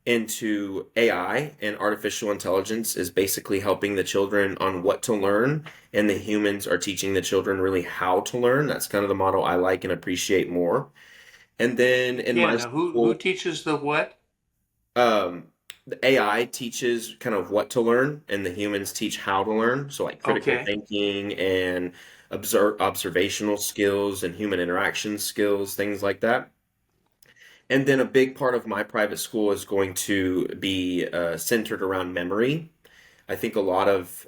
[SPEAKER 3] into AI, and artificial intelligence is basically helping the children on what to learn, and the humans are teaching the children really how to learn. That's kind of the model I like and appreciate more. And then in
[SPEAKER 2] Yeah.
[SPEAKER 3] my
[SPEAKER 2] Now, who
[SPEAKER 3] school,
[SPEAKER 2] teaches the what?
[SPEAKER 3] the AI teaches kind of what to learn, and the humans teach how to learn. So, like critical
[SPEAKER 2] Okay.
[SPEAKER 3] thinking and observational skills and human interaction skills, things like that. And then a big part of my private school is going to be centered around memory. I think a lot of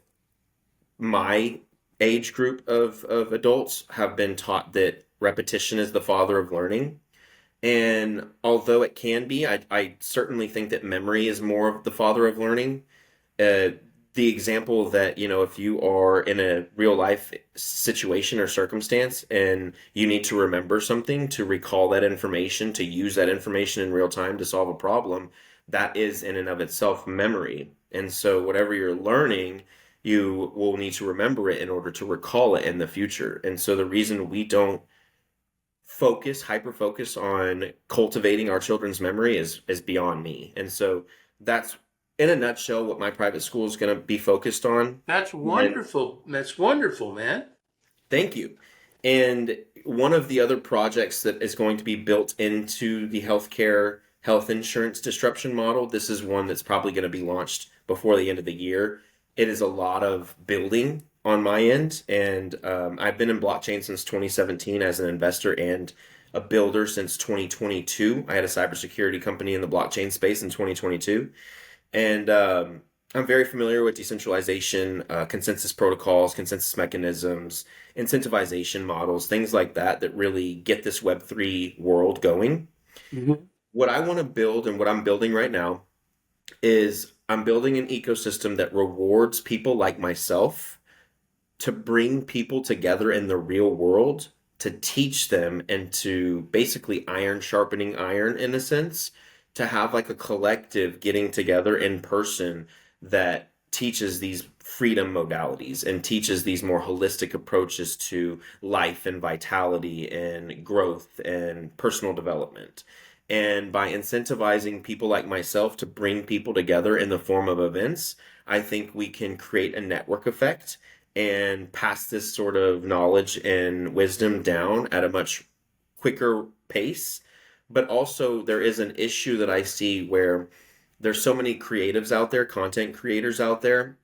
[SPEAKER 3] my age group of adults have been taught that repetition is the father of learning. And although it can be, I certainly think that memory is more of the father of learning. Uh, the example that, if you are in a real life situation or circumstance and you need to remember something, to recall that information, to use that information in real time to solve a problem, that is in and of itself memory. And so, whatever you're learning, you will need to remember it in order to recall it in the future. And so, the reason we don't hyper focus on cultivating our children's memory is beyond me. And so that's in a nutshell what my private school is going to be focused on.
[SPEAKER 2] That's
[SPEAKER 3] And
[SPEAKER 2] wonderful. That's wonderful, man.
[SPEAKER 3] thank you. And one of the other projects that is going to be built into the healthcare health insurance disruption model, this is one that's probably going to be launched before the end of the year. It is a lot of building on my end, and I've been in blockchain since 2017 as an investor and a builder since 2022. I had a cybersecurity company in the blockchain space in 2022, and I'm very familiar with decentralization, consensus protocols, consensus mechanisms, incentivization models, things like that that really get this Web3 world going.
[SPEAKER 2] Hmm.
[SPEAKER 3] What I want to build, and what I'm building right now, is I'm building an ecosystem that rewards people like myself to bring people together in the real world to teach them and to basically iron sharpening iron in a sense, to have like a collective getting together in person that teaches these freedom modalities and teaches these more holistic approaches to life and vitality and growth and personal development. And by incentivizing people like myself to bring people together in the form of events, I think we can create a network effect and pass this sort of knowledge and wisdom down at a much quicker pace. But also, there is an issue that I see where there's so many creatives out there, content creators out there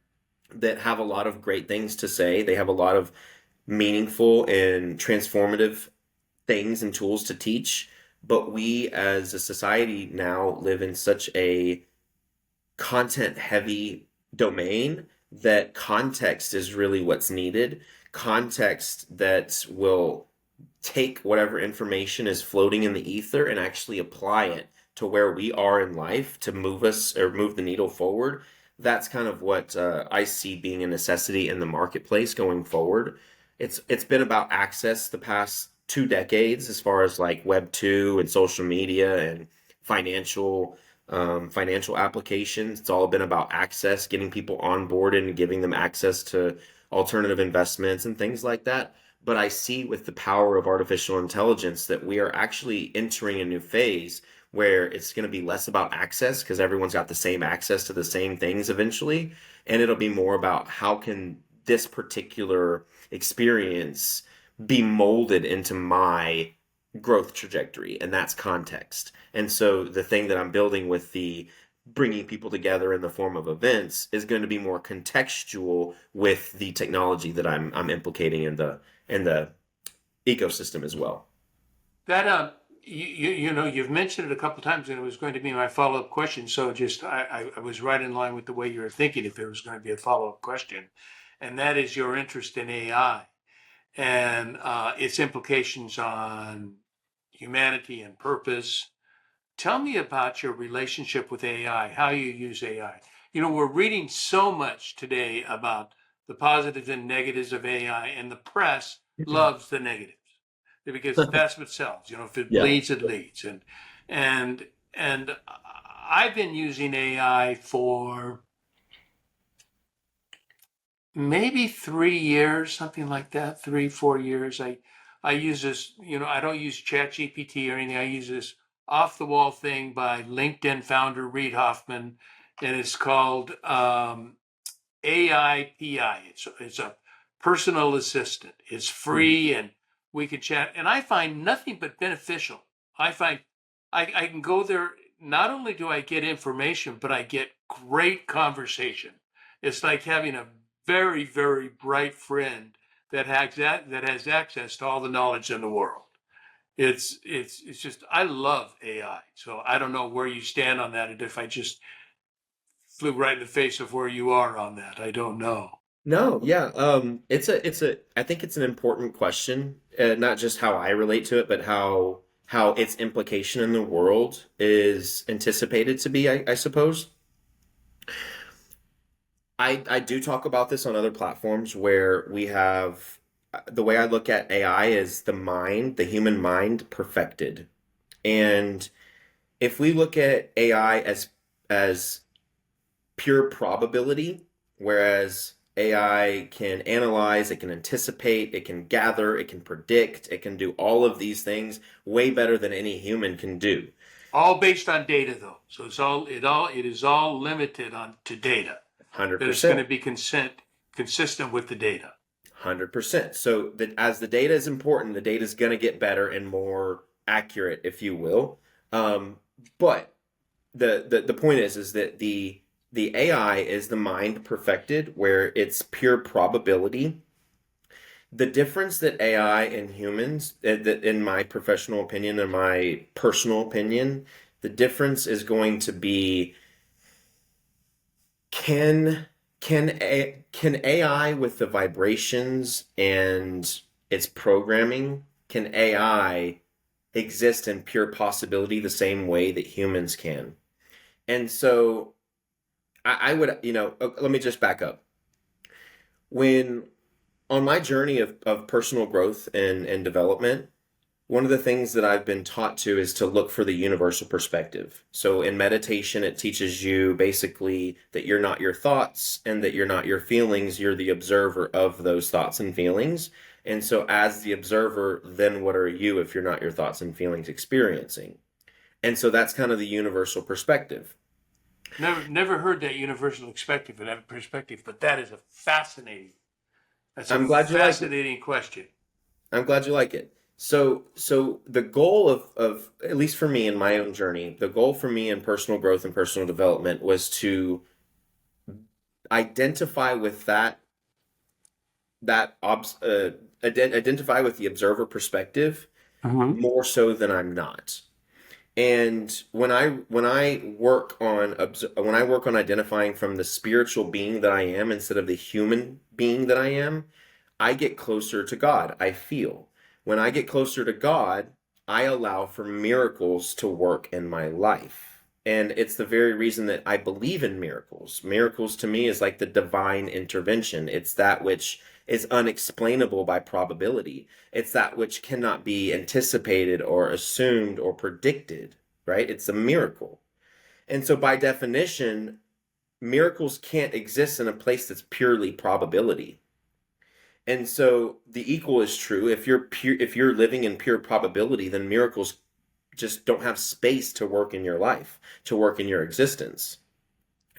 [SPEAKER 3] that have a lot of great things to say. They have a lot of meaningful and transformative things and tools to teach. But we as a society now live in such a content heavy domain that context is really what's needed. Context that will take whatever information is floating in the ether and actually apply it to where we are in life to move us or move the needle forward. That's kind of what I see being a necessity in the marketplace going forward. It's been about access the past 2 decades as far as like Web 2 and social media and financial financial applications. It's all been about access, getting people on board and giving them access to alternative investments and things like that. But I see with the power of artificial intelligence that we are actually entering a new phase where it's going to be less about access because everyone's got the same access to the same things eventually. And it'll be more about how can this particular experience be molded into my growth trajectory, and that's context. And so the thing that I'm building with the bringing people together in the form of events is going to be more contextual with the technology that I'm implicating in the ecosystem as well.
[SPEAKER 2] That you know, you've mentioned it a couple times, and it was going to be my follow-up question. So just I was right in line with the way you were thinking if there was going to be a follow-up question, and that is your interest in AI and its implications on humanity and purpose. Tell me about your relationship with AI, how you use AI. You know, we're reading so much today about the positives and negatives of AI, and the press loves the negatives because that's what sells. You know, if it
[SPEAKER 3] Yeah.
[SPEAKER 2] bleeds, it leads. And and I've been using AI for maybe 3 years, something like that, 3, 4 years. I use this, you know, I don't use Chat GPT or anything. I use this off the wall thing by LinkedIn founder Reid Hoffman, and it's called AIPI. It's a personal assistant. It's free, and we can chat. And I find nothing but beneficial. I find I can go there. Not only do I get information, but I get great conversation. It's like having a very, very bright friend that has access to all the knowledge in the world. It's just I love AI. So I don't know where you stand on that, and if I just flew right in the face of where you are on that, I don't know.
[SPEAKER 3] No, yeah. I think it's an important question, not just how I relate to it, but how its implication in the world is anticipated to be, I suppose. I do talk about this on other platforms where we have the way I look at AI is the mind, the human mind perfected. And if we look at AI as pure probability, whereas AI can analyze, it can anticipate, it can gather, it can predict, it can do all of these things way better than any human can do.
[SPEAKER 2] All based on data, though. So it is all limited on to data. That it's going to
[SPEAKER 3] 100%.
[SPEAKER 2] be consistent with the data.
[SPEAKER 3] 100%. So that as the data is important, the data is going to get better and more accurate, if you will. But the point is that the AI is the mind perfected, where it's pure probability. The difference that AI and humans, that in my professional opinion and my personal opinion, the difference is going to be can can AI with the vibrations and its programming, can AI exist in pure possibility the same way that humans can? And so I would, let me just back up. When On my journey of personal growth and development, one of the things that I've been taught to is to look for the universal perspective. So in meditation, it teaches you basically that you're not your thoughts and that you're not your feelings. You're the observer of those thoughts and feelings. And so, as the observer, then what are you if you're not your thoughts and feelings experiencing? And so, that's kind of the universal perspective.
[SPEAKER 2] Never heard that universal perspective, but that is a fascinating. That's a
[SPEAKER 3] I'm glad you like it.
[SPEAKER 2] fascinating question.
[SPEAKER 3] I'm glad you like it. So the goal of at least for me in my own journey, the goal for me in personal growth and personal development was to identify with identify with the observer perspective
[SPEAKER 2] Uh-huh.
[SPEAKER 3] more so than I'm not. And when I work on identifying from the spiritual being that I am instead of the human being that I am, I get closer to God, I feel. When I get closer to God, I allow for miracles to work in my life. And it's the very reason that I believe in miracles. Miracles to me is like the divine intervention. It's that which is unexplainable by probability. It's that which cannot be anticipated or assumed or predicted, right? It's a miracle. And so by definition, miracles can't exist in a place that's purely probability. And so the equal is true. If you're living in pure probability, then miracles just don't have space to work in your life, to work in your existence.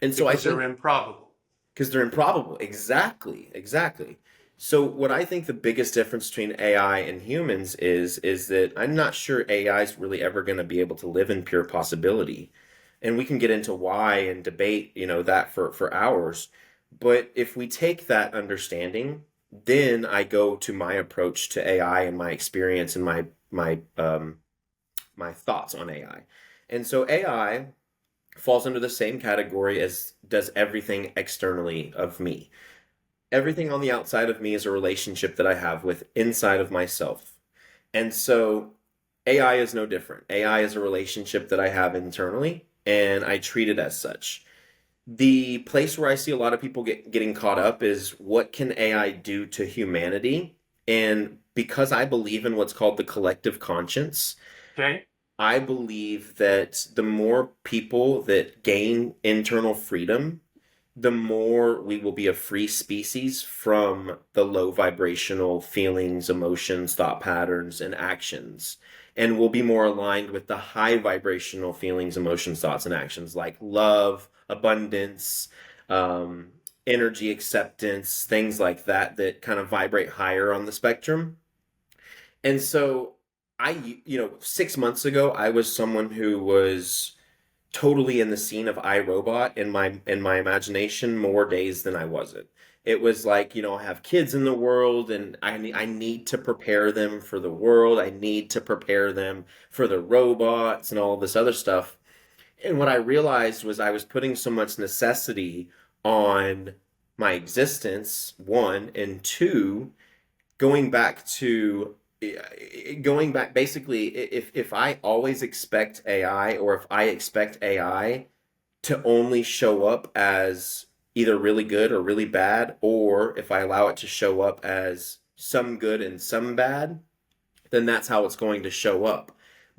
[SPEAKER 3] And so I
[SPEAKER 2] Because
[SPEAKER 3] think
[SPEAKER 2] they're improbable.
[SPEAKER 3] because they're improbable. Exactly, exactly. So what I think the biggest difference between AI and humans is that I'm not sure AI is really ever going to be able to live in pure possibility. And we can get into why and debate, that for hours. But if we take that understanding, then I go to my approach to AI and my experience and my thoughts on AI. And so AI falls under the same category as does everything externally of me. Everything on the outside of me is a relationship that I have with inside of myself. And so AI is no different. AI is a relationship that I have internally, and I treat it as such. The place where I see a lot of people getting caught up is what can AI do to humanity? And because I believe in what's called the collective conscience,
[SPEAKER 2] Okay?
[SPEAKER 3] I believe that the more people that gain internal freedom, the more we will be a free species from the low vibrational feelings, emotions, thought patterns, and actions. And we'll be more aligned with the high vibrational feelings, emotions, thoughts, and actions like love, abundance, um, energy acceptance, things like that, that kind of vibrate higher on the spectrum. And so 6 months ago, I was someone who was totally in the scene of iRobot in my imagination more days than I wasn't. It was like, I have kids in the world and I need to prepare them for the world. I need to prepare them for the robots and all this other stuff. And what I realized was I was putting so much necessity on my existence, one, and two, going back to going back basically if I always expect AI or if I expect AI to only show up as either really good or really bad, or if I allow it to show up as some good and some bad, then that's how it's going to show up.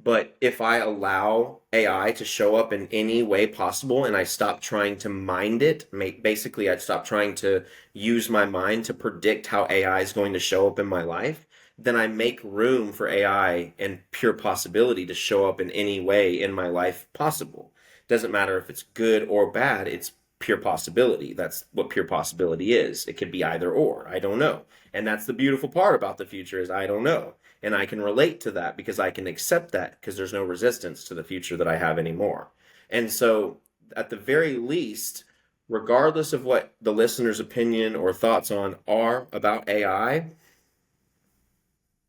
[SPEAKER 3] But if I allow AI to show up in any way possible and I stop trying to mind it, basically, I'd stop trying to use my mind to predict how AI is going to show up in my life, then I make room for AI and pure possibility to show up in any way in my life possible. Doesn't matter if it's good or bad, it's pure possibility. That's what pure possibility is. It could be either or. I don't know. And that's the beautiful part about the future is I don't know. And I can relate to that because I can accept that because there's no resistance to the future that I have anymore. And so, at the very least, regardless of what the listener's opinion or thoughts on are about AI,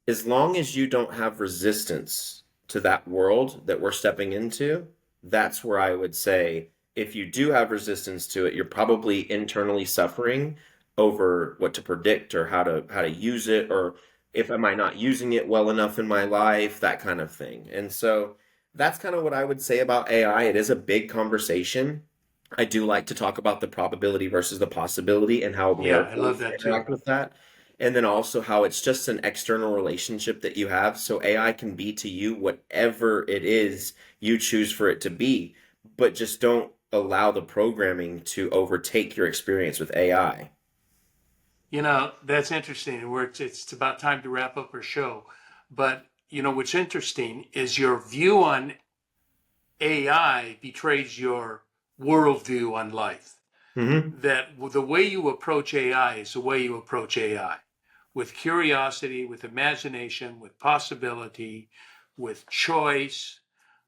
[SPEAKER 3] as long as you don't have resistance to that world that we're stepping into, that's where I would say if you do have resistance to it, you're probably internally suffering over what to predict or how to use it, or if am I not using it well enough in my life, that kind of thing. And so that's kind of what I would say about AI. It is a big conversation. I do like to talk about the probability versus the possibility and how
[SPEAKER 2] Yeah, I love
[SPEAKER 3] miracles
[SPEAKER 2] that too.
[SPEAKER 3] interact with that. And then also how it's just an external relationship that you have. So AI can be to you whatever it is you choose for it to be, but just don't allow the programming to overtake your experience with AI.
[SPEAKER 2] That's interesting. It's about time to wrap up our show. But, what's interesting is your view on AI betrays your worldview on life.
[SPEAKER 3] Mm-hmm.
[SPEAKER 2] That the way you approach AI is the way you approach AI, with curiosity, with imagination, with possibility, with choice,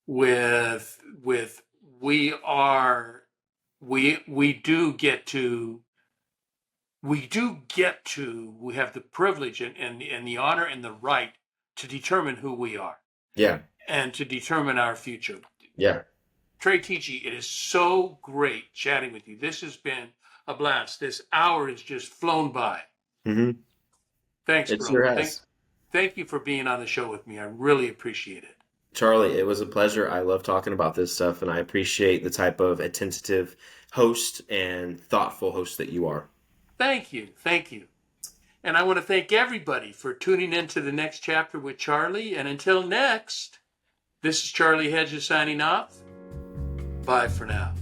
[SPEAKER 2] with we do get to we have the privilege and the honor and the right to determine who we are
[SPEAKER 3] Yeah.
[SPEAKER 2] and to determine our future.
[SPEAKER 3] Yeah.
[SPEAKER 2] Trey Tiji, it is so great chatting with you. This has been a blast. This hour has just flown by.
[SPEAKER 3] Mm-hmm.
[SPEAKER 2] Thanks,
[SPEAKER 3] It sure
[SPEAKER 2] brother.
[SPEAKER 3] has.
[SPEAKER 2] Thank you for being on the show with me. I really appreciate it.
[SPEAKER 3] Charlie, it was a pleasure. I love talking about this stuff, and I appreciate the type of attentive host and thoughtful host that you are.
[SPEAKER 2] Thank you. Thank you. And I want to thank everybody for tuning in to the next chapter with Charlie. And until next, this is Charlie Hedges signing off. Bye for now.